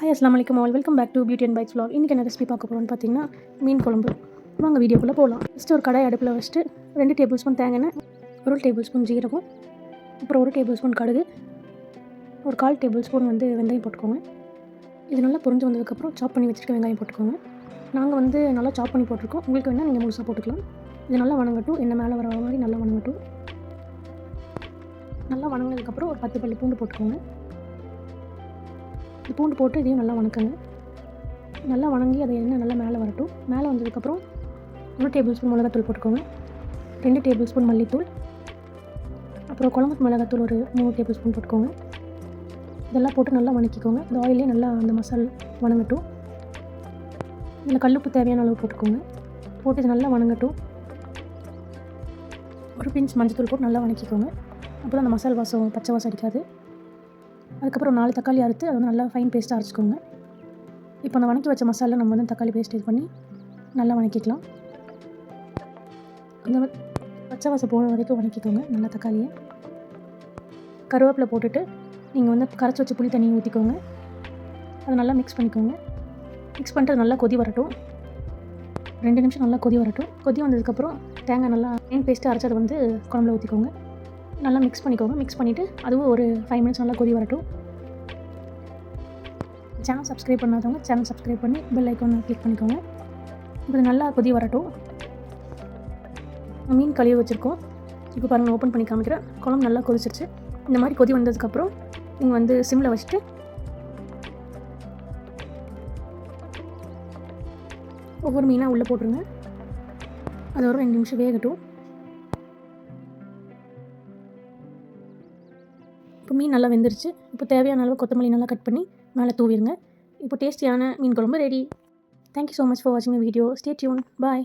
Hi அஸ்லாம் வலைக்கம் all welcome back to beauty and bites vlog. இன்றைக்கி என்ன ரெசிபி பார்க்க போகிறோம்னு பார்த்தீங்கன்னா மீன் குழம்பு. வாங்க வீடியோக்குள்ளே போகலாம். ஃபஸ்ட்டு ஒரு கடாய் அடுப்பில் வச்சுட்டு 2 டேபிள் ஸ்பூன் தேங்காய் எண்ணெய், 1 டேபிள் ஸ்பூன் ஜீரகம், அப்புறம் 1 டேபிள் ஸ்பூன் கடுகு, ஒரு 1/4 டேபிள் ஸ்பூன் வெந்தயம் போட்டுக்கோங்க. இது நல்லா பொரிஞ்சு வந்ததுக்கப்புறம் சாப் பண்ணி வச்சுருக்க வெங்காயம் போட்டுக்கோங்க. நாங்கள் நல்லா சாப் பண்ணி போட்டிருக்கோம். உங்களுக்கு வேணால் நீங்கள் முழுசாக போட்டுக்கலாம். இது நல்லா வணங்கட்டும், எண்ணெய் மேலே வர மாதிரி நல்லா வணங்கட்டும். நல்லா வணங்கினதுக்கப்புறம் ஒரு 10 பல்லு பூண்டு போட்டுக்கோங்க. பூண்டு போட்டு இதையும் நல்லா வணக்குங்க. நல்லா வணங்கி அதை எண்ணெய் நல்லா மேலே வரட்டும். மேலே வந்ததுக்கப்புறம் 1 டேபிள் ஸ்பூன் மிளகாத்தூள் போட்டுக்கோங்க, 2 டேபிள் ஸ்பூன் மல்லித்தூள், அப்புறம் குழம்பு மிளகாத்தூள் ஒரு 3 டேபிள் ஸ்பூன் போட்டுக்கோங்க. இதெல்லாம் போட்டு நல்லா வணக்கிக்கோங்க. இந்த ஆயிலே நல்லா அந்த மசால் வணங்கட்டும். இதில் கல்லுப்பு தேவையான அளவு போட்டுக்கோங்க. போட்டு இது நல்லா வணங்கட்டும். ஒரு பிஞ்ச் மஞ்சத்தூள் போட்டு நல்லா வணக்கிக்கோங்க. அப்போ தான் அந்த மசால் வாசம் பச்சை வாசம் அடிக்காது. அதுக்கப்புறம் 4 தக்காளி அறுத்து அதை நல்லா ஃபைன் பேஸ்ட்டாக அரைச்சிக்கோங்க. இப்போ அந்த வணக்கி வச்ச மசாலா நம்ம தக்காளி பேஸ்ட் இது பண்ணி நல்லா வணக்கிக்கலாம். அந்த பச்சை வாசம் போகிற வரைக்கும் வணக்கிக்கோங்க நல்லா தக்காளியை. கருவேப்பிலை போட்டுட்டு நீங்கள் கரைச்சி வச்ச புளி தண்ணியை ஊற்றிக்கோங்க. அதை நல்லா மிக்ஸ் பண்ணிக்கோங்க. மிக்ஸ் பண்ணிட்டு நல்லா கொதி வரட்டும். 2 நிமிஷம் நல்லா கொதி வரட்டும். கொதி வந்ததுக்கப்புறம் தேங்காய் நல்லா ஃபைன் பேஸ்ட்டு அரைச்சி அதை குழம்புல ஊற்றிக்கோங்க. நல்லா மிக்ஸ் பண்ணிக்கோங்க. மிக்ஸ் பண்ணிவிட்டு அதுவும் ஒரு 5 மினிட்ஸ் நல்லா கொதி வரட்டும். சேனல் சப்ஸ்கிரைப் பண்ணாதவங்க சேனல் சப்ஸ்கிரைப் பண்ணி பெல் ஐக்கானை கிளிக் பண்ணிக்கோங்க. இப்போ நல்லா கொதி வரட்டும். மீன் கழுவி வச்சுருக்கோம். இப்போ பாருங்கள், ஓப்பன் பண்ணி காமிக்கிறேன். குழம்பு நல்லா கொதிச்சிருச்சு. இந்த மாதிரி கொதி வந்ததுக்கப்புறம் நீங்கள் சிம்மில் வச்சுட்டு ஒவ்வொரு மீனாக உள்ளே போட்டுருங்க. அது ஒரு 2 நிமிஷம் வேகட்டும். இப்போ மீன் நல்லா வெந்துருச்சு. இப்போ தேவையான அளவு கொத்தமல்லி நல்லா கட் பண்ணி மேலே தூவிடுங்க. இப்போ டேஸ்டியான மீன் குழம்பு ரெடி. தேங்க்யூ ஸோ மச் ஃபார் வாட்சிங் the video. Stay tune. Bye.